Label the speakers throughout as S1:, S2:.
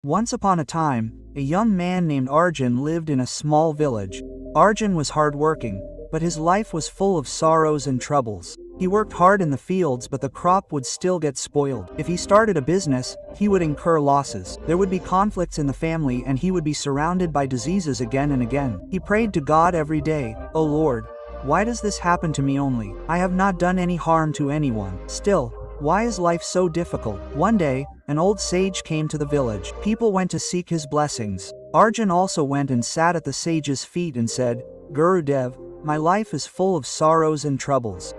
S1: Once upon a time, a young man named Arjun lived in a small village. Arjun was hardworking, but his life was full of sorrows and troubles. He worked hard in the fields, but the crop would still get spoiled. If he started a business, he would incur losses. There would be conflicts in the family, and he would be surrounded by diseases again and again. He prayed to God every day, "O Lord, why does this happen to me only? I have not done any harm to anyone. Still, why is life so difficult?" One day, an old sage came to the village. People went to seek his blessings. Arjun also went and sat at the sage's feet and said, "Gurudev, my life is full of sorrows and troubles.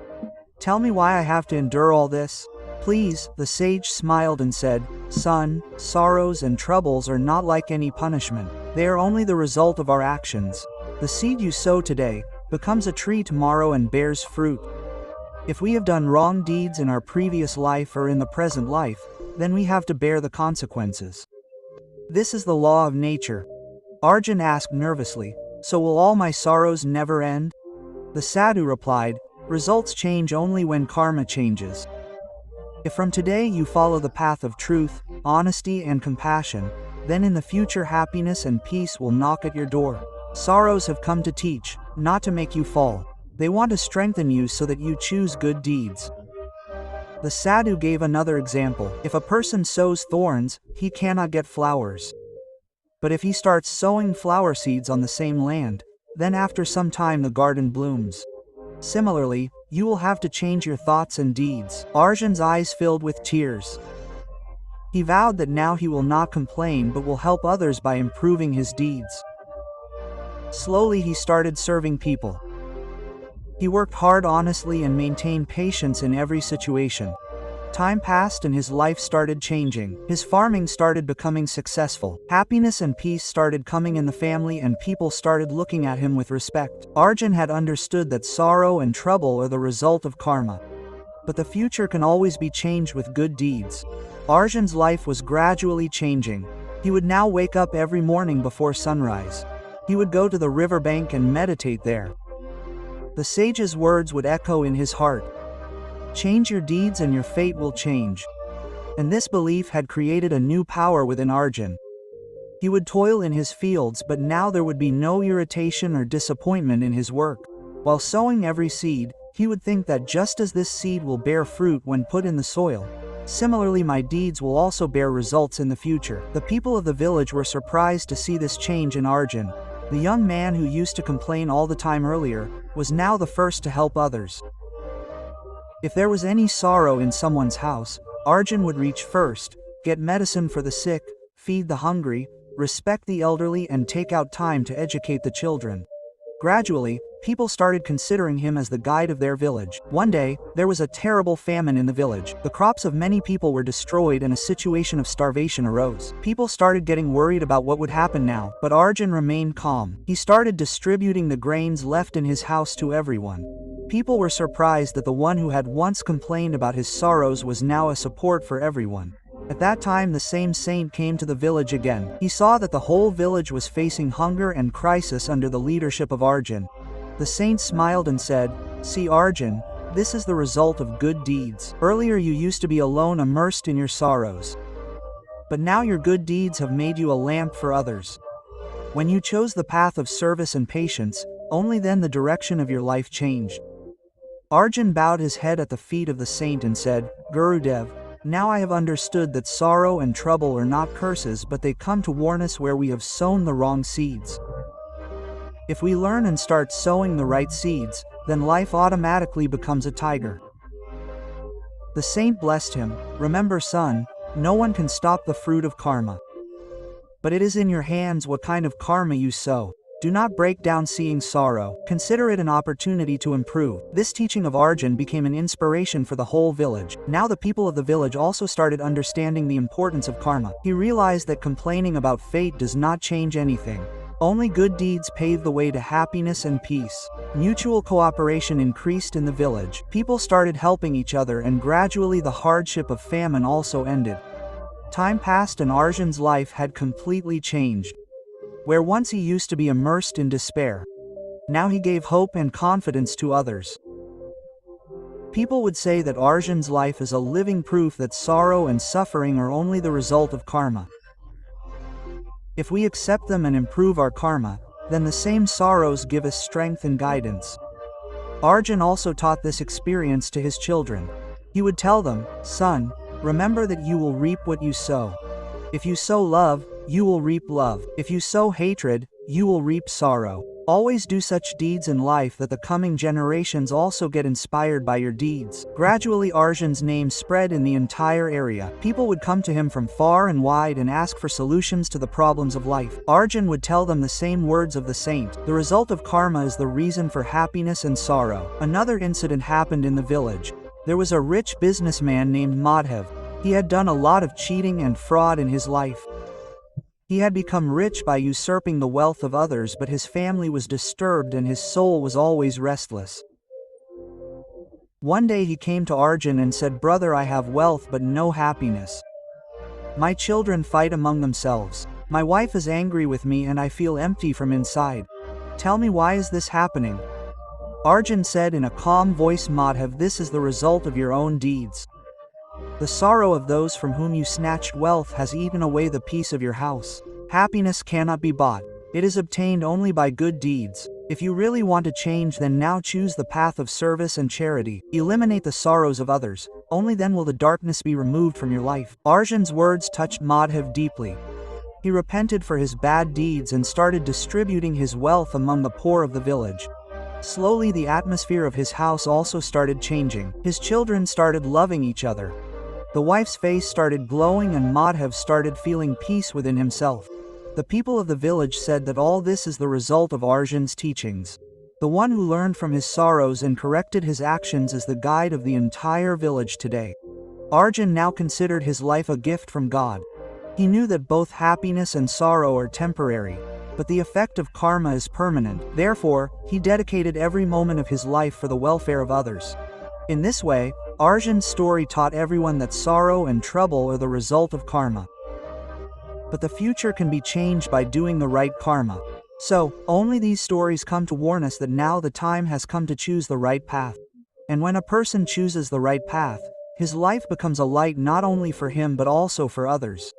S1: Tell me why I have to endure all this." "Please," the sage smiled and said, "Son, sorrows and troubles are not like any punishment. They are only the result of our actions. The seed you sow today becomes a tree tomorrow and bears fruit. If we have done wrong deeds in our previous life or in the present life, then we have to bear the consequences. This is the law of nature." Arjun asked nervously, "So will all my sorrows never end?" The sadhu replied, "Results change only when karma changes. If from today you follow the path of truth, honesty and compassion, then in the future happiness and peace will knock at your door. Sorrows have come to teach, not to make you fall. They want to strengthen you so that you choose good deeds." The sadhu gave another example. If a person sows thorns, he cannot get flowers. But if he starts sowing flower seeds on the same land, then after some time the garden blooms. Similarly, you will have to change your thoughts and deeds. Arjun's eyes filled with tears. He vowed that now he will not complain but will help others by improving his deeds. Slowly he started serving people. He worked hard honestly and maintained patience in every situation. Time passed and his life started changing. His farming started becoming successful. Happiness and peace started coming in the family and people started looking at him with respect. Arjun had understood that sorrow and trouble are the result of karma. But the future can always be changed with good deeds. Arjun's life was gradually changing. He would now wake up every morning before sunrise. He would go to the riverbank and meditate there. The sage's words would echo in his heart. Change your deeds and your fate will change. And this belief had created a new power within Arjun. He would toil in his fields, but now there would be no irritation or disappointment in his work. While sowing every seed, he would think that just as this seed will bear fruit when put in the soil, similarly my deeds will also bear results in the future. The people of the village were surprised to see this change in Arjun. The young man who used to complain all the time earlier was now the first to help others. If there was any sorrow in someone's house, Arjun would reach first, get medicine for the sick, feed the hungry, respect the elderly and take out time to educate the children. Gradually, people started considering him as the guide of their village. One day, there was a terrible famine in the village. The crops of many people were destroyed and a situation of starvation arose. People started getting worried about what would happen now, but Arjun remained calm. He started distributing the grains left in his house to everyone. People were surprised that the one who had once complained about his sorrows was now a support for everyone. At that time the same saint came to the village again. He saw that the whole village was facing hunger and crisis under the leadership of Arjun. The saint smiled and said, "See Arjun, this is the result of good deeds. Earlier you used to be alone immersed in your sorrows. But now your good deeds have made you a lamp for others. When you chose the path of service and patience, only then the direction of your life changed." Arjun bowed his head at the feet of the saint and said, "Gurudev, now I have understood that sorrow and trouble are not curses but they come to warn us where we have sown the wrong seeds. If we learn and start sowing the right seeds, then life automatically becomes a tiger." The saint blessed him, "Remember son, no one can stop the fruit of karma. But it is in your hands what kind of karma you sow. Do not break down seeing sorrow. Consider it an opportunity to improve." This teaching of Arjun became an inspiration for the whole village. Now the people of the village also started understanding the importance of karma. He realized that complaining about fate does not change anything. Only good deeds pave the way to happiness and peace. Mutual cooperation increased in the village. People started helping each other and gradually the hardship of famine also ended. Time passed and Arjun's life had completely changed. Where once he used to be immersed in despair, now he gave hope and confidence to others. People would say that Arjun's life is a living proof that sorrow and suffering are only the result of karma. If we accept them and improve our karma, then the same sorrows give us strength and guidance. Arjun also taught this experience to his children. He would tell them, "Son, remember that you will reap what you sow. If you sow love, you will reap love. If you sow hatred, you will reap sorrow. Always do such deeds in life that the coming generations also get inspired by your deeds." Gradually Arjun's name spread in the entire area. People would come to him from far and wide and ask for solutions to the problems of life. Arjun would tell them the same words of the saint. The result of karma is the reason for happiness and sorrow. Another incident happened in the village. There was a rich businessman named Madhav. He had done a lot of cheating and fraud in his life. He had become rich by usurping the wealth of others, but his family was disturbed and his soul was always restless. One day he came to Arjun and said, "Brother, I have wealth but no happiness. My children fight among themselves. My wife is angry with me and I feel empty from inside. Tell me, why is this happening?" Arjun said in a calm voice, "Madhav, this is the result of your own deeds. The sorrow of those from whom you snatched wealth has eaten away the peace of your house. Happiness cannot be bought. It is obtained only by good deeds. If you really want to change, then now choose the path of service and charity. Eliminate the sorrows of others. Only then will the darkness be removed from your life." Arjun's words touched Madhav deeply. He repented for his bad deeds and started distributing his wealth among the poor of the village. Slowly the atmosphere of his house also started changing. His children started loving each other. The wife's face started glowing and Madhav started feeling peace within himself. The people of the village said that all this is the result of Arjun's teachings. The one who learned from his sorrows and corrected his actions is the guide of the entire village today. Arjun now considered his life a gift from God. He knew that both happiness and sorrow are temporary, but the effect of karma is permanent. Therefore, he dedicated every moment of his life for the welfare of others. In this way, Arjun's story taught everyone that sorrow and trouble are the result of karma. But the future can be changed by doing the right karma. So, only these stories come to warn us that now the time has come to choose the right path. And when a person chooses the right path, his life becomes a light not only for him but also for others.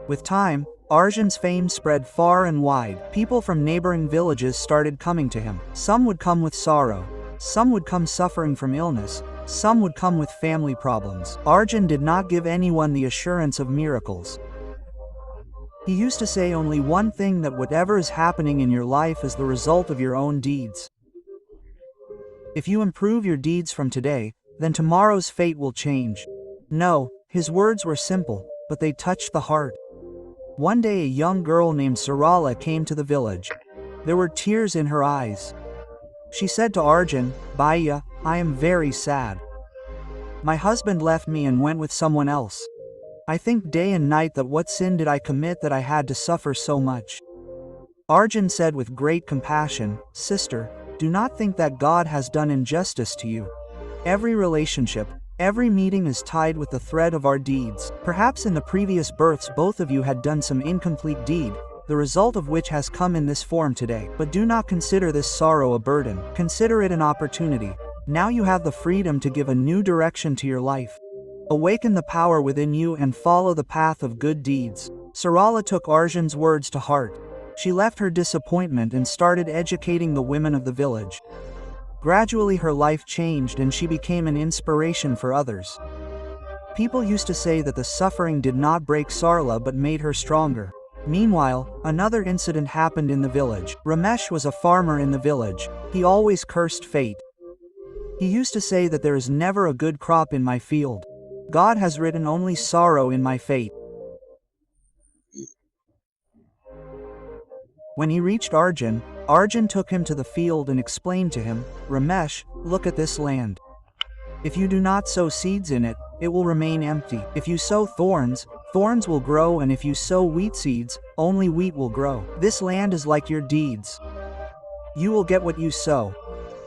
S1: With time, Arjun's fame spread far and wide. People from neighboring villages started coming to him. Some would come with sorrow. Some would come suffering from illness. Some would come with family problems. Arjun did not give anyone the assurance of miracles. He used to say only one thing, that whatever is happening in your life is the result of your own deeds. If you improve your deeds from today, then tomorrow's fate will change. No, his words were simple, but they touched the heart. One day a young girl named Sarala came to the village. There were tears in her eyes. She said to Arjun, "Bhaiya, I am very sad. My husband left me and went with someone else. I think day and night that what sin did I commit that I had to suffer so much?" Arjun said with great compassion, "Sister, do not think that God has done injustice to you. Every relationship, every meeting is tied with the thread of our deeds. Perhaps in the previous births both of you had done some incomplete deed, the result of which has come in this form today. But do not consider this sorrow a burden. Consider it an opportunity. Now you have the freedom to give a new direction to your life. Awaken the power within you and follow the path of good deeds." Sarala took Arjun's words to heart. She left her disappointment and started educating the women of the village. Gradually her life changed and she became an inspiration for others. People used to say that the suffering did not break Sarala but made her stronger. Meanwhile, another incident happened in the village. Ramesh was a farmer in the village. He always cursed fate. He used to say that there is never a good crop in my field. God has written only sorrow in my fate. When he reached Arjun, Arjun took him to the field and explained to him, "Ramesh, look at this land. If you do not sow seeds in it, it will remain empty. If you sow thorns, thorns will grow, and if you sow wheat seeds, only wheat will grow. This land is like your deeds. You will get what you sow.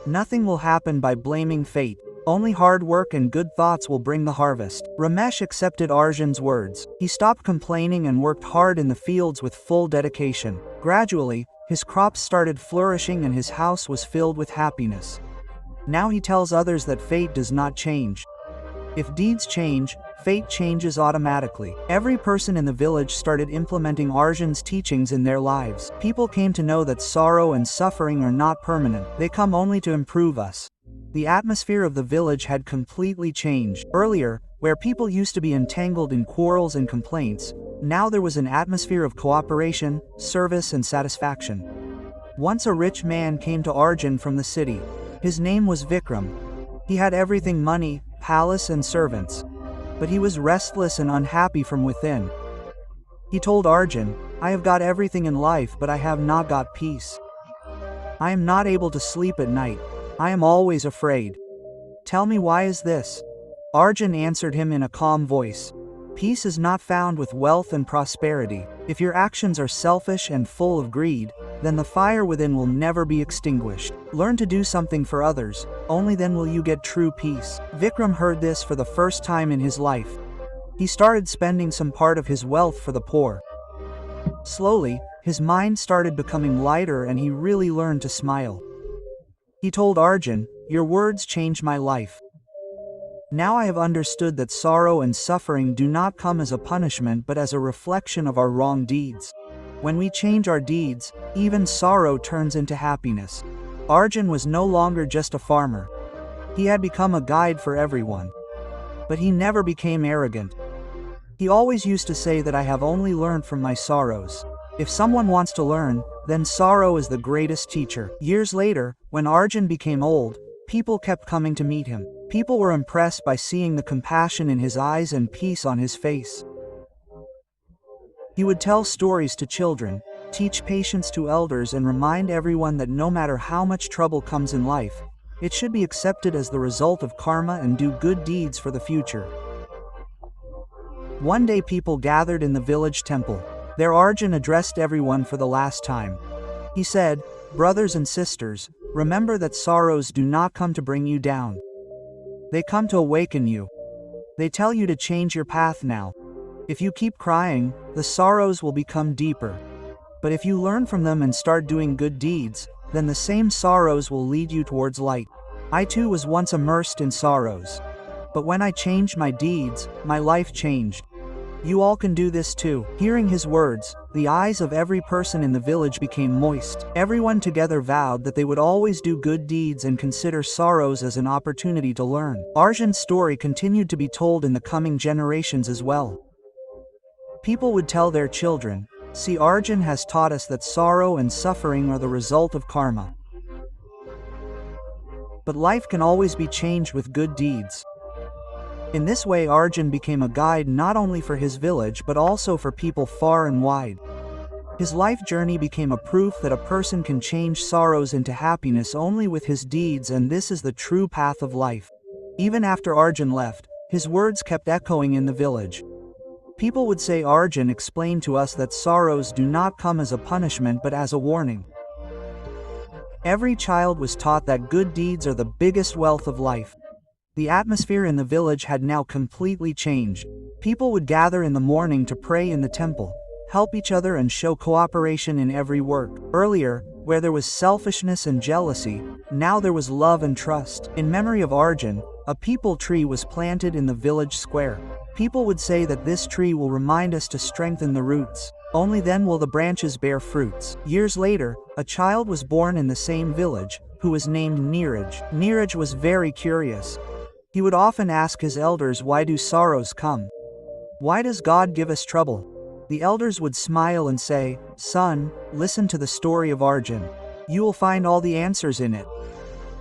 S1: Nothing will happen by blaming fate. Only hard work and good thoughts will bring the harvest." Ramesh accepted Arjun's words. He stopped complaining and worked hard in the fields with full dedication. Gradually, his crops started flourishing and his house was filled with happiness. Now he tells others that fate does not change. If deeds change, fate changes automatically. Every person in the village started implementing Arjun's teachings in their lives. People came to know that sorrow and suffering are not permanent. They come only to improve us. The atmosphere of the village had completely changed. Earlier, where people used to be entangled in quarrels and complaints, now there was an atmosphere of cooperation, service, and satisfaction. Once a rich man came to Arjun from the city. His name was Vikram. He had everything: money, palace, and servants. But he was restless and unhappy from within. He told Arjun, "I have got everything in life, but I have not got peace. I am not able to sleep at night. I am always afraid. Tell me, why is this?" Arjun answered him in a calm voice, "Peace is not found with wealth and prosperity. If your actions are selfish and full of greed, then the fire within will never be extinguished. Learn to do something for others, only then will you get true peace." Vikram heard this for the first time in his life. He started spending some part of his wealth for the poor. Slowly, his mind started becoming lighter and he really learned to smile. He told Arjun, "Your words changed my life. Now I have understood that sorrow and suffering do not come as a punishment but as a reflection of our wrong deeds. When we change our deeds, even sorrow turns into happiness." Arjun was no longer just a farmer. He had become a guide for everyone. But he never became arrogant. He always used to say that I have only learned from my sorrows. If someone wants to learn, then sorrow is the greatest teacher. Years later, when Arjun became old, people kept coming to meet him. People were impressed by seeing the compassion in his eyes and peace on his face. He would tell stories to children, teach patience to elders, and remind everyone that no matter how much trouble comes in life, it should be accepted as the result of karma and do good deeds for the future. One day people gathered in the village temple. There Arjun addressed everyone for the last time. He said, "Brothers and sisters, remember that sorrows do not come to bring you down. They come to awaken you. They tell you to change your path now. If you keep crying, the sorrows will become deeper. But if you learn from them and start doing good deeds, then the same sorrows will lead you towards light. I too was once immersed in sorrows. But when I changed my deeds, my life changed. You all can do this too." Hearing his words, the eyes of every person in the village became moist. Everyone together vowed that they would always do good deeds and consider sorrows as an opportunity to learn. Arjun's story continued to be told in the coming generations as well. People would tell their children, "See, Arjun has taught us that sorrow and suffering are the result of karma. But life can always be changed with good deeds." In this way, Arjun became a guide not only for his village but also for people far and wide. His life journey became a proof that a person can change sorrows into happiness only with his deeds, and this is the true path of life. Even after Arjun left, his words kept echoing in the village. People would say, "Arjun explained to us that sorrows do not come as a punishment but as a warning." Every child was taught that good deeds are the biggest wealth of life. The atmosphere in the village had now completely changed. People would gather in the morning to pray in the temple, help each other, and show cooperation in every work. Earlier, where there was selfishness and jealousy, now there was love and trust. In memory of Arjun, a peepal tree was planted in the village square. People would say that this tree will remind us to strengthen the roots. Only then will the branches bear fruits. Years later, a child was born in the same village, who was named Neeraj. Neeraj was very curious. He would often ask his elders, "Why do sorrows come? Why does God give us trouble?" The elders would smile and say, "Son, listen to the story of Arjun. You will find all the answers in it."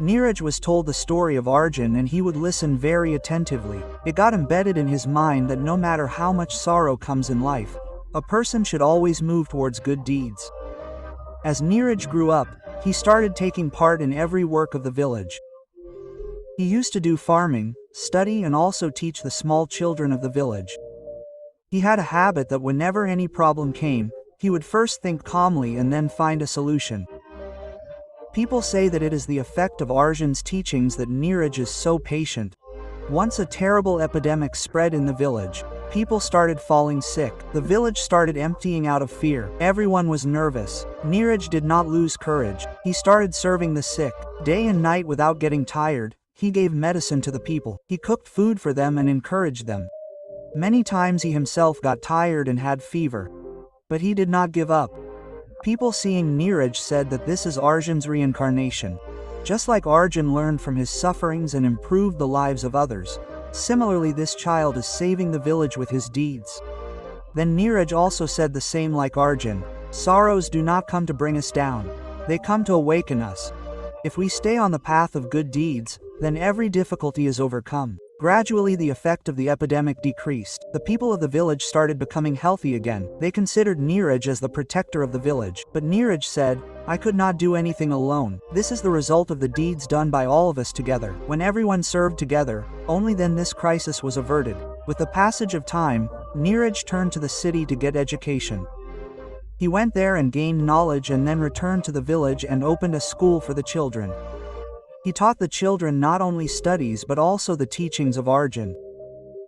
S1: Neeraj was told the story of Arjun and he would listen very attentively. It got embedded in his mind that no matter how much sorrow comes in life, a person should always move towards good deeds. As Neeraj grew up, he started taking part in every work of the village. He used to do farming, study, and also teach the small children of the village. He had a habit that whenever any problem came, he would first think calmly and then find a solution. People say that it is the effect of Arjun's teachings that Neeraj is so patient. Once a terrible epidemic spread in the village. People started falling sick. The village started emptying out of fear. Everyone was nervous. Neeraj did not lose courage. He started serving the sick, day and night without getting tired. He gave medicine to the people. He cooked food for them and encouraged them. Many times he himself got tired and had fever. But he did not give up. People seeing Neeraj said that this is Arjun's reincarnation. Just like Arjun learned from his sufferings and improved the lives of others, similarly this child is saving the village with his deeds. Then Neeraj also said the same like Arjun. Sorrows do not come to bring us down. They come to awaken us. If we stay on the path of good deeds, then every difficulty is overcome. Gradually the effect of the epidemic decreased. The people of the village started becoming healthy again. They considered Neeraj as the protector of the village. But Neeraj said, I could not do anything alone. This is the result of the deeds done by all of us together. When everyone served together, only then this crisis was averted. With the passage of time, Neeraj turned to the city to get education. He went there and gained knowledge and then returned to the village and opened a school for the children. He taught the children not only studies but also the teachings of Arjun.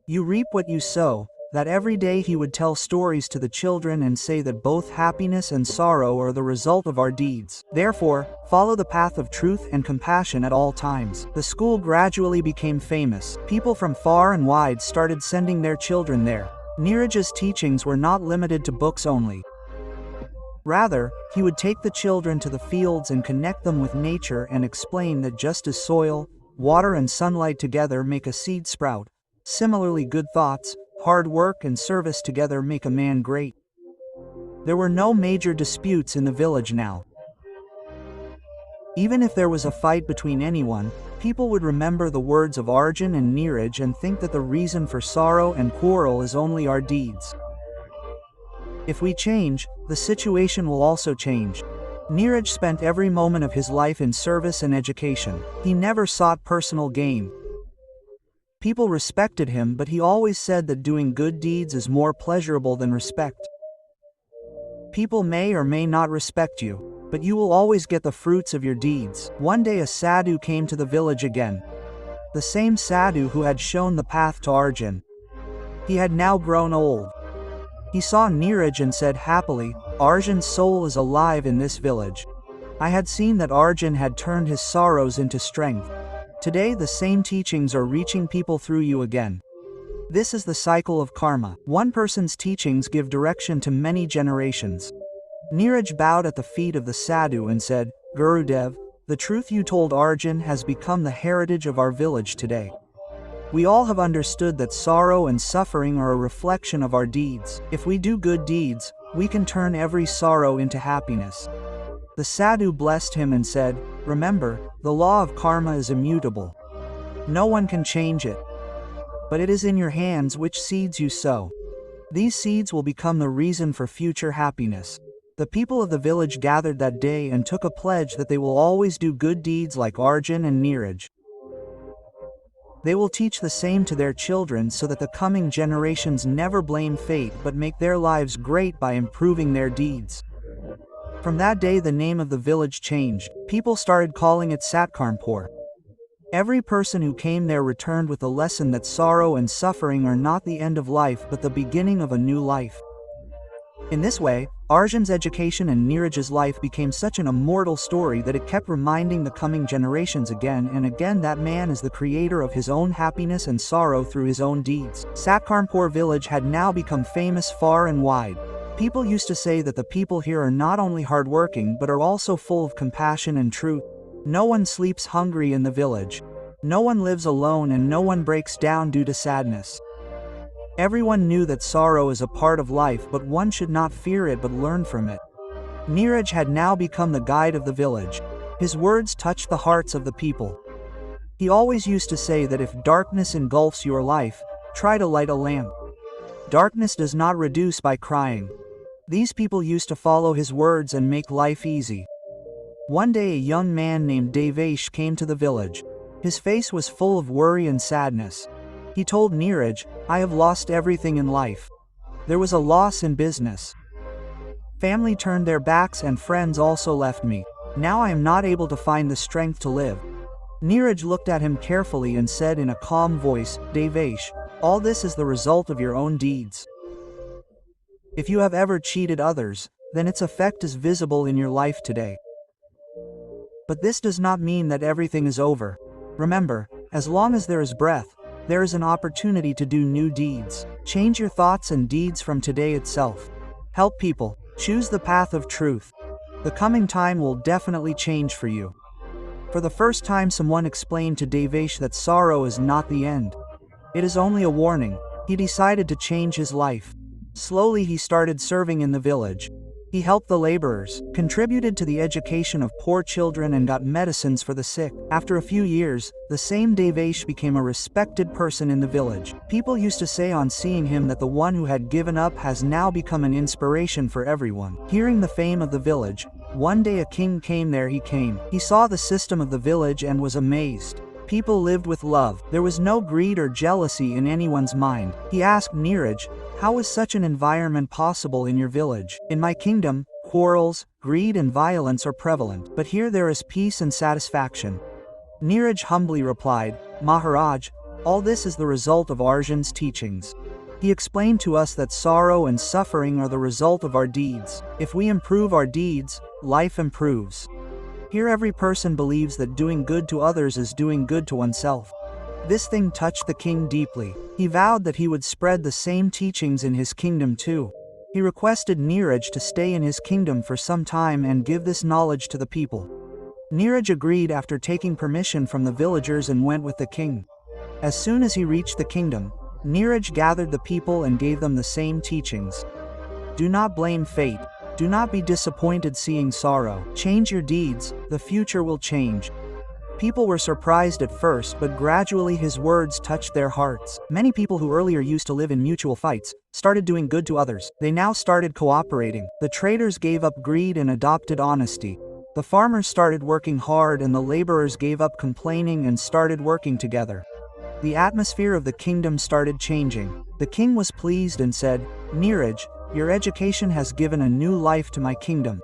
S1: You reap what you sow, that every day he would tell stories to the children and say that both happiness and sorrow are the result of our deeds. Therefore, follow the path of truth and compassion at all times. The school gradually became famous. People from far and wide started sending their children there. Neeraj's teachings were not limited to books only. Rather, he would take the children to the fields and connect them with nature and explain that just as soil, water and sunlight together make a seed sprout, similarly good thoughts, hard work and service together make a man great. There were no major disputes in the village now. Even if there was a fight between anyone, people would remember the words of Arjun and Neeraj and think that the reason for sorrow and quarrel is only our deeds. If we change, the situation will also change. Neeraj spent every moment of his life in service and education. He never sought personal gain. People respected him, but he always said that doing good deeds is more pleasurable than respect. People may or may not respect you, but you will always get the fruits of your deeds. One day a sadhu came to the village again. The same sadhu who had shown the path to Arjun. He had now grown old. He saw Neeraj and said happily, Arjun's soul is alive in this village. I had seen that Arjun had turned his sorrows into strength. Today the same teachings are reaching people through you again. This is the cycle of karma. One person's teachings give direction to many generations. Neeraj bowed at the feet of the sadhu and said, Gurudev, the truth you told Arjun has become the heritage of our village today. We all have understood that sorrow and suffering are a reflection of our deeds. If we do good deeds, we can turn every sorrow into happiness. The sadhu blessed him and said, Remember, the law of karma is immutable. No one can change it. But it is in your hands which seeds you sow. These seeds will become the reason for future happiness. The people of the village gathered that day and took a pledge that they will always do good deeds like Arjun and Neeraj. They will teach the same to their children so that the coming generations never blame fate but make their lives great by improving their deeds. From that day the name of the village changed. People started calling it Satkarmpur. Every person who came there returned with the lesson that sorrow and suffering are not the end of life but the beginning of a new life. In this way, Arjun's education and Neeraj's life became such an immortal story that it kept reminding the coming generations again and again that man is the creator of his own happiness and sorrow through his own deeds. Satkarmpur village had now become famous far and wide. People used to say that the people here are not only hardworking but are also full of compassion and truth. No one sleeps hungry in the village. No one lives alone and no one breaks down due to sadness. Everyone knew that sorrow is a part of life but one should not fear it but learn from it. Neeraj had now become the guide of the village. His words touched the hearts of the people. He always used to say that if darkness engulfs your life, try to light a lamp. Darkness does not reduce by crying. These people used to follow his words and make life easy. One day a young man named Devesh came to the village. His face was full of worry and sadness. He told Neeraj, I have lost everything in life. There was a loss in business. Family turned their backs and friends also left me. Now I am not able to find the strength to live. Neeraj looked at him carefully and said in a calm voice, Devesh, all this is the result of your own deeds. If you have ever cheated others, then its effect is visible in your life today. But this does not mean that everything is over. Remember, As long as there is breath, there is an opportunity to do new deeds. Change your thoughts and deeds from today itself. Help people. Choose the path of truth. The coming time will definitely change for you. For the first time, someone explained to Devesh that sorrow is not the end. It is only a warning. He decided to change his life. Slowly he started serving in the village. He helped the laborers, contributed to the education of poor children, and got medicines for the sick. After a few years, the same Devesh became a respected person in the village. People used to say on seeing him that the one who had given up has now become an inspiration for everyone. Hearing the fame of the village, one day a king came there. He saw the system of the village and was amazed. People lived with love. There was no greed or jealousy in anyone's mind. He asked Neeraj, "How is such an environment possible in your village? In my kingdom, quarrels, greed and violence are prevalent, but here there is peace and satisfaction." Neeraj humbly replied, "Maharaj, all this is the result of Arjun's teachings. He explained to us that sorrow and suffering are the result of our deeds. If we improve our deeds, life improves. Here every person believes that doing good to others is doing good to oneself." This thing touched the king deeply. He vowed that he would spread the same teachings in his kingdom too. He requested Neeraj to stay in his kingdom for some time and give this knowledge to the people. Neeraj agreed after taking permission from the villagers and went with the king. As soon as he reached the kingdom, Neeraj gathered the people and gave them the same teachings. Do not blame fate. Do not be disappointed seeing sorrow. Change your deeds, the future will change. People were surprised at first, but gradually his words touched their hearts. Many people who earlier used to live in mutual fights started doing good to others. They now started cooperating. The traders gave up greed and adopted honesty. The farmers started working hard and the laborers gave up complaining and started working together. The atmosphere of the kingdom started changing. The king was pleased and said, "Neeraj, your education has given a new life to my kingdom.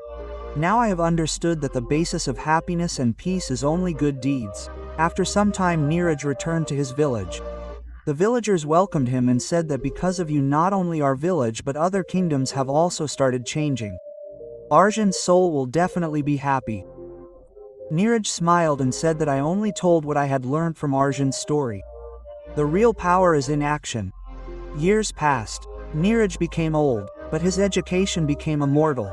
S1: Now I have understood that the basis of happiness and peace is only good deeds." After some time, Neeraj returned to his village. The villagers welcomed him and said that because of you not only our village but other kingdoms have also started changing. Arjun's soul will definitely be happy. Neeraj smiled and said that I only told what I had learned from Arjun's story. The real power is in action. Years passed. Neeraj became old, but his education became immortal.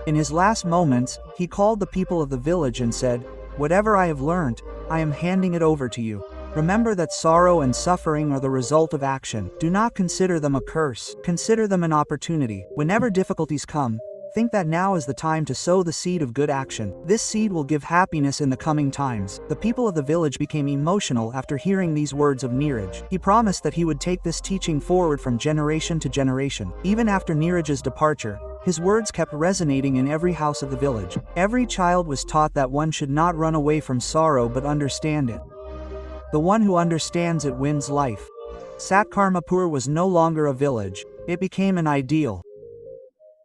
S1: In his last moments, he called the people of the village and said, "Whatever I have learned, I am handing it over to you. Remember that sorrow and suffering are the result of action. Do not consider them a curse. Consider them an opportunity. Whenever difficulties come, think that now is the time to sow the seed of good action. This seed will give happiness in the coming times." The people of the village became emotional after hearing these words of Neeraj. He promised that he would take this teaching forward from generation to generation. Even after Neeraj's departure, his words kept resonating in every house of the village. Every child was taught that one should not run away from sorrow but understand it. The one who understands it wins life. Satkarmapur was no longer a village. It became an ideal.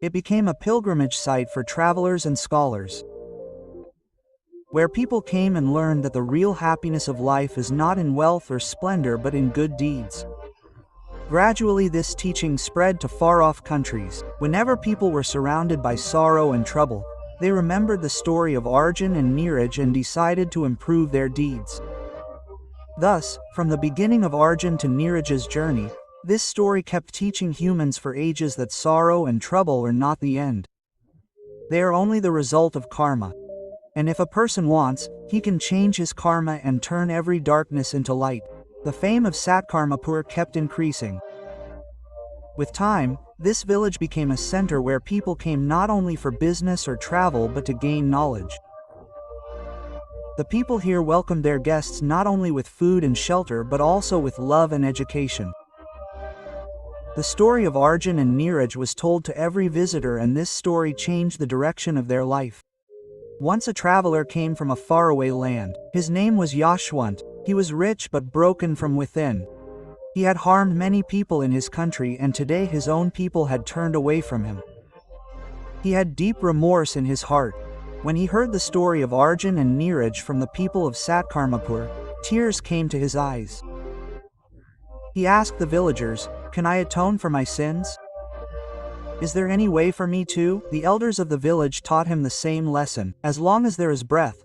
S1: It became a pilgrimage site for travelers and scholars, where people came and learned that the real happiness of life is not in wealth or splendor but in good deeds. Gradually this teaching spread to far-off countries. Whenever people were surrounded by sorrow and trouble, they remembered the story of Arjun and Neeraj and decided to improve their deeds. Thus, from the beginning of Arjun to Neeraj's journey, this story kept teaching humans for ages that sorrow and trouble are not the end. They are only the result of karma. And if a person wants, he can change his karma and turn every darkness into light. The fame of Satkarmapur kept increasing. With time, this village became a center where people came not only for business or travel but to gain knowledge. The people here welcomed their guests not only with food and shelter but also with love and education. The story of Arjun and Neeraj was told to every visitor, and this story changed the direction of their life. Once a traveler came from a faraway land. His name was Yashwant. He was rich but broken from within. He had harmed many people in his country, and today his own people had turned away from him. He had deep remorse in his heart. When he heard the story of Arjun and Neeraj from the people of Satkarmapur, tears came to his eyes. He asked the villagers, "Can I atone for my sins? Is there any way for me to?" The elders of the village taught him the same lesson. As long as there is breath,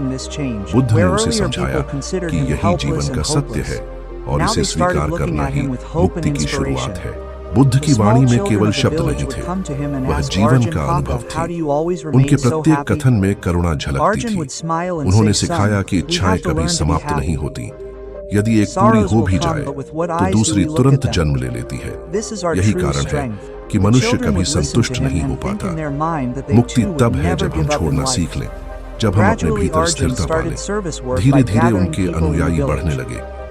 S1: seeing this change.
S2: Buddha ने
S1: Where
S2: उसे
S1: earlier
S2: समझाया
S1: people considered
S2: कि
S1: him
S2: यही
S1: helpless
S2: जीवन का
S1: and
S2: सत्य
S1: hopeless.
S2: है और
S1: Now
S2: इसे
S1: they started
S2: स्वीकार
S1: looking
S2: करना
S1: at
S2: he
S1: him with hope
S2: मुक्ति
S1: and
S2: की
S1: inspiration.
S2: शुरुआत है। बुद्ध
S1: The
S2: की
S1: small
S2: वाणी में
S1: children
S2: केवल
S1: of the
S2: शब्द
S1: village
S2: नहीं
S1: would
S2: थे,
S1: come to him and
S2: वह
S1: ask
S2: जीवन
S1: Arjun,
S2: का
S1: Papa,
S2: अनुभव
S1: how do
S2: थी।
S1: you always
S2: उनके
S1: remain so
S2: प्रत्येक
S1: happy?
S2: कथन में करुणा झलकती
S1: Arjun
S2: थी।
S1: would smile and
S2: उन्होंने
S1: say,
S2: सिखाया
S1: son,
S2: कि
S1: we
S2: इच्छाएं
S1: have to
S2: कभी
S1: learn to be
S2: समाप्त नहीं
S1: happy.
S2: होती। यदि एक पूरी
S1: Sorrows
S2: हो
S1: will
S2: भी
S1: come,
S2: जाए
S1: but with what
S2: तो
S1: eyes do
S2: दूसरी
S1: we look
S2: तुरंत
S1: at them?
S2: जन्म ले लेती है।
S1: This is our
S2: यही
S1: true
S2: कारण है
S1: strength.
S2: कि
S1: The
S2: मनुष्य
S1: children
S2: कभी
S1: would listen
S2: संतुष्ट
S1: to him
S2: नहीं हो
S1: and think
S2: पाता।
S1: in their mind that they
S2: मुक्ति
S1: too
S2: तब
S1: would
S2: है
S1: never
S2: जब हम
S1: give up in
S2: छोड़ना
S1: life.
S2: सीख लें, जब हम अपने
S1: Gradually,
S2: भीतर
S1: Arjun
S2: स्थिरता
S1: started
S2: पालें।
S1: service work by
S2: धीरे धीरे
S1: gathering
S2: उनके
S1: people in the
S2: अनुयायी बढ़ने
S1: village.
S2: लगे।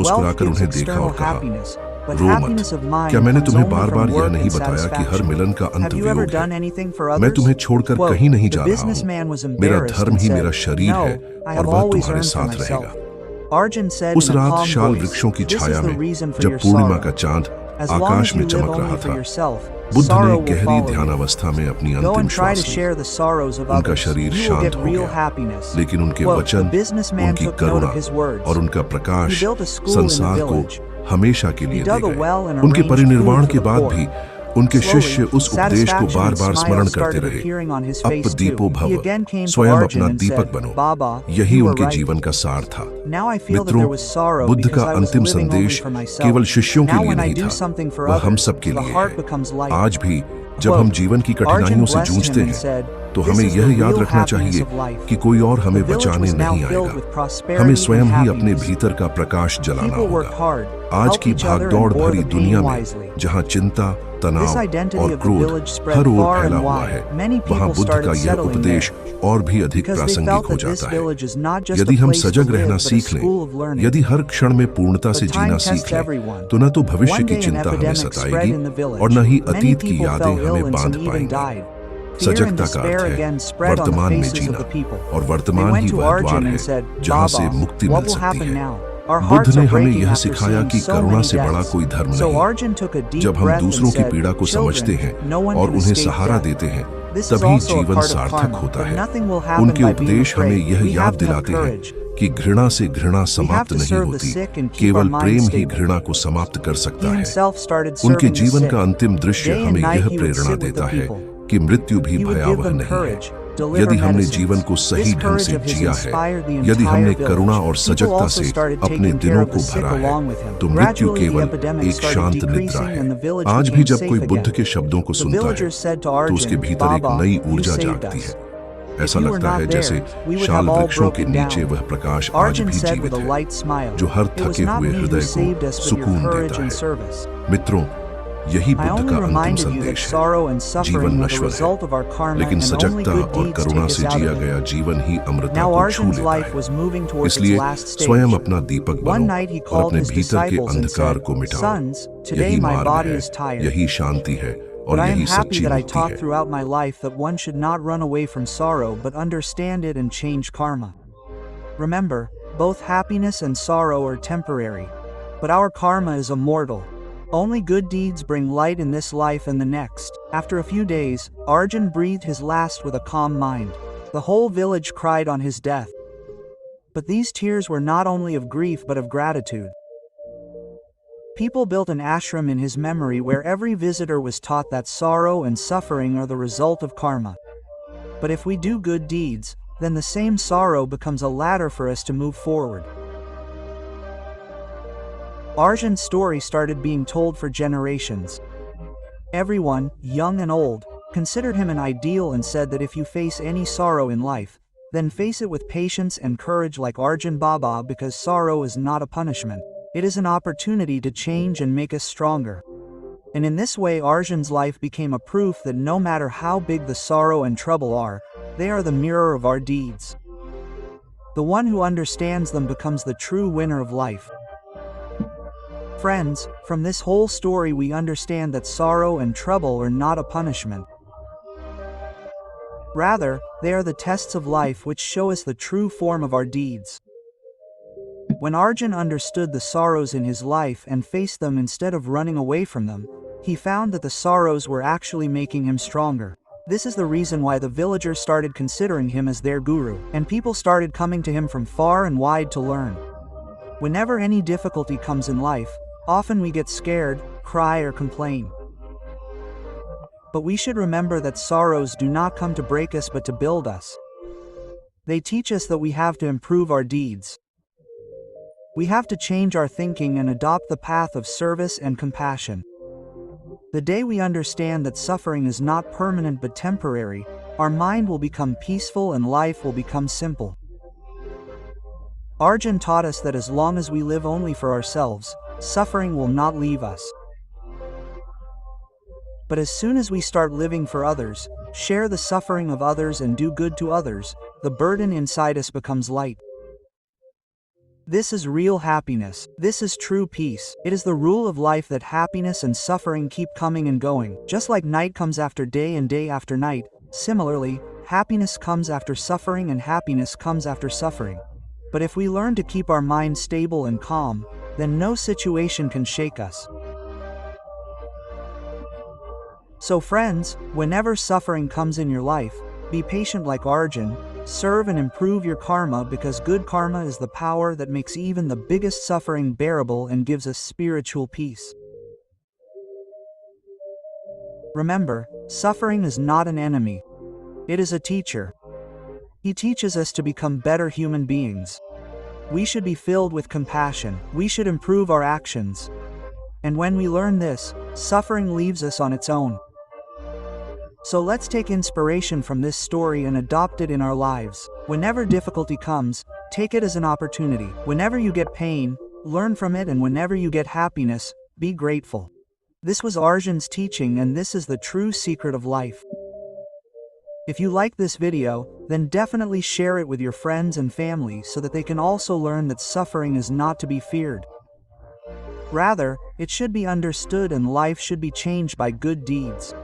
S2: मुस्कुराकर
S1: gives
S2: उन्हें देखा और
S1: external
S2: कहा,
S1: happiness, but
S2: row
S1: happiness of
S2: मत।
S1: mind
S2: क्या मैंने
S1: comes
S2: तुम्हें
S1: only
S2: बार बार
S1: from
S2: यह
S1: work
S2: नहीं
S1: and
S2: बताया कि हर
S1: satisfaction.
S2: मिलन का अंत
S1: Have you ever
S2: वियोग
S1: done
S2: है?
S1: anything for
S2: मैं
S1: others?
S2: तुम्हें छोड़कर
S1: Quote,
S2: कहीं नहीं
S1: the
S2: जा रहा
S1: businessman was
S2: हूँ। मेरा
S1: embarrassed
S2: धर्म
S1: and
S2: ही
S1: said,
S2: मेरा शरीर
S1: "No,
S2: है
S1: I
S2: और
S1: have
S2: वह
S1: always
S2: तुम्हारे
S1: earned for
S2: साथ
S1: myself."
S2: रहेगा।
S1: Arjun said
S2: उस
S1: in a
S2: रात
S1: calm
S2: शाल
S1: voice,
S2: वृक्षों की
S1: "This is
S2: छाया
S1: the
S2: में
S1: reason for
S2: जब
S1: your
S2: पूर्णिमा
S1: sorrow.
S2: का चांद
S1: As long
S2: आकाश
S1: as
S2: में
S1: you live
S2: चमक
S1: only
S2: रहा
S1: for
S2: था,
S1: yourself,
S2: बुद्ध ने
S1: sorrow will
S2: गहरी
S1: follow you.
S2: ध्यानावस्था में अपनी
S1: Go
S2: अंतिम
S1: and try to
S2: श्वास ली।
S1: share the sorrows of
S2: उनका
S1: others.
S2: शरीर
S1: You will
S2: शांत
S1: get
S2: हो
S1: real
S2: गया,
S1: happiness."
S2: लेकिन उनके
S1: Quote,
S2: वचन,
S1: the businessman
S2: उनकी
S1: took note
S2: Karuna
S1: of his words.
S2: और उनका प्रकाश
S1: He built a school in the
S2: संसार को
S1: village.
S2: हमेशा के
S1: He
S2: लिए दे
S1: dug a well and
S2: गए। उनके
S1: arranged
S2: परिनिर्वाण
S1: food
S2: के
S1: for the
S2: बाद
S1: poor.
S2: भी उनके
S1: Slowly,
S2: शिष्य उस उपदेश को
S1: satisfaction
S2: बार
S1: and
S2: बार स्मरण
S1: smiles
S2: करते
S1: started
S2: रहे,
S1: appearing on his
S2: up
S1: face
S2: दीपो
S1: too.
S2: भव,
S1: He again came to
S2: स्वयं
S1: Arjun
S2: अपना
S1: and
S2: दीपक
S1: said,
S2: बनो।
S1: "Baba,
S2: यही
S1: you were
S2: उनके
S1: right.
S2: जीवन का सार था।
S1: Now I feel that
S2: मित्रों,
S1: there was sorrow
S2: बुद्ध का
S1: because I was
S2: अंतिम
S1: living only
S2: संदेश
S1: for myself.
S2: केवल शिष्यों के
S1: Now
S2: लिए
S1: when I
S2: नहीं
S1: do
S2: था,
S1: something for
S2: वह हम
S1: others,
S2: सब के
S1: the
S2: लिए
S1: heart
S2: है।
S1: becomes light."
S2: आज भी जब हम
S1: Quote,
S2: जीवन की
S1: Arjun
S2: कठिनाइयों से
S1: blessed
S2: जूझते
S1: him and
S2: हैं,
S1: said,
S2: तो
S1: "This
S2: हमें
S1: is the
S2: यह याद
S1: real
S2: रखना
S1: happiness
S2: चाहिए
S1: of life."
S2: कि कोई और
S1: The
S2: हमें
S1: village
S2: बचाने
S1: was now
S2: नहीं
S1: filled
S2: आएगा।
S1: with
S2: हमें
S1: prosperity
S2: स्वयं
S1: and
S2: ही अपने
S1: happiness.
S2: भीतर का प्रकाश जलाना
S1: People worked
S2: होगा।
S1: hard,
S2: आज
S1: helped
S2: की
S1: each other,
S2: भागदौड़
S1: and bore
S2: भरी
S1: the
S2: दुनिया
S1: pain
S2: में
S1: wisely.
S2: जहां चिंता
S1: This
S2: तनाव
S1: identity
S2: और
S1: of the
S2: क्रोध
S1: village spread
S2: हर ओर
S1: far
S2: फैला
S1: and
S2: हुआ
S1: wide.
S2: है।
S1: Many
S2: वहाँ
S1: people
S2: बुद्ध का
S1: started
S2: यह
S1: settling
S2: उपदेश
S1: there
S2: और भी अधिक
S1: because they
S2: प्रासंगिक
S1: felt
S2: हो
S1: that this
S2: जाता है।
S1: village is not just a
S2: यदि हम
S1: place to
S2: सजग
S1: live
S2: रहना
S1: but a
S2: सीख लें,
S1: school of learning.
S2: यदि हर क्षण में पूर्णता से
S1: But
S2: जीना
S1: time
S2: सीख
S1: tests
S2: लें,
S1: everyone.
S2: तो न तो भविष्य
S1: One
S2: की
S1: day an
S2: चिंता हमें
S1: epidemic spread
S2: सताएगी
S1: in the village.
S2: और न ही
S1: Many
S2: अतीत की
S1: people
S2: यादें
S1: fell ill
S2: हमें
S1: and
S2: बांध
S1: some even
S2: पाएंगी।
S1: died. Fear and
S2: सजगता का
S1: despair
S2: अर्थ
S1: again
S2: है
S1: spread on the
S2: वर्तमान में
S1: faces of
S2: Jeena
S1: the people.
S2: और
S1: They
S2: वर्तमान
S1: went
S2: ही
S1: to
S2: वह द्वार
S1: Arjun
S2: है
S1: and said,
S2: जहाँ से
S1: "Baba,
S2: मुक्ति
S1: what
S2: मिल
S1: will
S2: सकती
S1: happen
S2: है।
S1: now? Our
S2: बुद्ध
S1: hearts
S2: ने
S1: are
S2: हमें
S1: breaking
S2: यह
S1: after
S2: सिखाया
S1: seeing
S2: कि
S1: so
S2: करुणा
S1: many
S2: से बड़ा
S1: deaths."
S2: कोई धर्म
S1: So
S2: नहीं।
S1: Arjun took a deep
S2: जब हम
S1: breath and
S2: दूसरों की
S1: said,
S2: पीड़ा को समझते
S1: "Children,
S2: हैं
S1: no one
S2: और
S1: can
S2: उन्हें
S1: escape
S2: सहारा
S1: death.
S2: देते हैं,
S1: This is
S2: तभी
S1: also a
S2: जीवन
S1: part of
S2: सार्थक
S1: karma,
S2: होता
S1: but
S2: है।
S1: nothing will happen
S2: उनके
S1: by being
S2: उपदेश हमें
S1: afraid.
S2: यह
S1: We
S2: याद
S1: have to have
S2: दिलाते हैं
S1: courage.
S2: कि घृणा से घृणा
S1: We have
S2: समाप्त
S1: to
S2: नहीं
S1: serve the
S2: होती,
S1: sick and keep
S2: केवल
S1: our mind
S2: Prem he
S1: stable."
S2: घृणा को समाप्त कर
S1: He
S2: सकता है।
S1: himself started
S2: उनके
S1: serving the
S2: जीवन
S1: sick.
S2: का अंतिम दृश्य
S1: Day and
S2: हमें
S1: night
S2: यह
S1: he would
S2: Prerna
S1: sit with the
S2: देता है
S1: people.
S2: कि मृत्यु भी
S1: He would give
S2: भयावह
S1: them
S2: नहीं है।
S1: courage, deliver
S2: यदि हमने
S1: medicines.
S2: जीवन को सही
S1: This
S2: ढंग
S1: courage
S2: से
S1: of his
S2: जिया है,
S1: inspired the
S2: यदि
S1: entire
S2: हमने
S1: village.
S2: करुणा और
S1: People
S2: सजगता
S1: also
S2: से
S1: started
S2: अपने
S1: taking care
S2: दिलों
S1: of
S2: को
S1: the sick
S2: भरा है,
S1: along with him.
S2: तो मृत्यु
S1: Gradually the
S2: केवल
S1: epidemic
S2: एक
S1: started
S2: शांत निद्रा
S1: decreasing
S2: है।
S1: and the village
S2: आज भी
S1: became
S2: जब कोई
S1: safe
S2: बुद्ध
S1: again.
S2: के शब्दों को
S1: The
S2: सुनता है
S1: villagers said to
S2: तो उसके
S1: Arjun,
S2: भीतर एक
S1: "Baba,
S2: नई
S1: you
S2: ऊर्जा
S1: saved
S2: जागती
S1: us.
S2: है।
S1: If
S2: ऐसा
S1: you were
S2: लगता है
S1: not
S2: जैसे
S1: there, we would
S2: shall
S1: have all
S2: वृक्षों के
S1: broken
S2: नीचे
S1: down."
S2: वह प्रकाश आज
S1: Arjun
S2: भी
S1: said with
S2: जीवित
S1: a
S2: है,
S1: light smile,
S2: जो हर
S1: "It was
S2: थके
S1: not
S2: हुए
S1: me who
S2: हृदय
S1: saved
S2: को
S1: us but your
S2: सुकून
S1: courage
S2: देता
S1: and
S2: है।
S1: service.
S2: मित्रों, यही
S1: I
S2: बुद्ध
S1: only
S2: का अंतिम
S1: reminded you that
S2: संदेश है।
S1: sorrow and
S2: जीवन
S1: suffering were the
S2: नश्वर है,
S1: result of our karma
S2: लेकिन
S1: and only
S2: सजगता
S1: good
S2: और
S1: deeds
S2: करुणा
S1: take us
S2: से
S1: out
S2: जिया
S1: of it.
S2: गया जीवन ही अमृता
S1: Now
S2: को छू
S1: Arjun's
S2: लेता
S1: life was moving
S2: है।
S1: towards its
S2: इसलिए
S1: last
S2: स्वयं
S1: stage.
S2: अपना दीपक
S1: One
S2: बनो
S1: night he
S2: और
S1: called
S2: अपने
S1: his
S2: भीतर के
S1: disciples and
S2: अंधकार
S1: said,
S2: को मिटाओ।
S1: "Sons, today
S2: यही
S1: my
S2: मार्ग
S1: body
S2: है,
S1: is tired.
S2: यही शांति है
S1: But
S2: और
S1: I am
S2: यही
S1: happy
S2: सच्ची
S1: that I
S2: मुक्ति
S1: taught
S2: है।
S1: throughout my life that one should not run away from sorrow but understand it and change karma. Remember, both happiness and sorrow are temporary. But our karma is immortal. Only good deeds bring light in this life and the next." After a few days, Arjun breathed his last with a calm mind. The whole village cried on his death. But these tears were not only of grief but of gratitude. People built an ashram in his memory where every visitor was taught that sorrow and suffering are the result of karma. But if we do good deeds, then the same sorrow becomes a ladder for us to move forward. Arjun's story started being told for generations. Everyone, young and old, considered him an ideal and said that if you face any sorrow in life, then face it with patience and courage like Arjun Baba, because sorrow is not a punishment. It is an opportunity to change and make us stronger. And in this way Arjun's life became a proof that no matter how big the sorrow and trouble are, they are the mirror of our deeds. The one who understands them becomes the true winner of life. Friends, from this whole story we understand that sorrow and trouble are not a punishment. Rather, they are the tests of life which show us the true form of our deeds. When Arjun understood the sorrows in his life and faced them instead of running away from them, he found that the sorrows were actually making him stronger. This is the reason why the villagers started considering him as their guru, and people started coming to him from far and wide to learn. Whenever any difficulty comes in life, often we get scared, cry or complain. But we should remember that sorrows do not come to break us but to build us. They teach us that we have to improve our deeds. We have to change our thinking and adopt the path of service and compassion. The day we understand that suffering is not permanent but temporary, our mind will become peaceful and life will become simple. Arjun taught us that as long as we live only for ourselves, suffering will not leave us. But as soon as we start living for others, share the suffering of others and do good to others, the burden inside us becomes light. This is real happiness. This is true peace. It is the rule of life that happiness and suffering keep coming and going. Just like night comes after day and day after night, similarly, happiness comes after suffering and happiness comes after suffering. But if we learn to keep our mind stable and calm, then no situation can shake us. So friends, whenever suffering comes in your life, be patient like Arjun, serve and improve your karma, because good karma is the power that makes even the biggest suffering bearable and gives us spiritual peace. Remember, suffering is not an enemy. It is a teacher. He teaches us to become better human beings. We should be filled with compassion. We should improve our actions. And when we learn this, suffering leaves us on its own. So let's take inspiration from this story and adopt it in our lives. Whenever difficulty comes, take it as an opportunity. Whenever you get pain, learn from it, and whenever you get happiness, be grateful. This was Arjun's teaching, and this is the true secret of life. If you like this video, then definitely share it with your friends and family so that they can also learn that suffering is not to be feared. Rather, it should be understood and life should be changed by good deeds.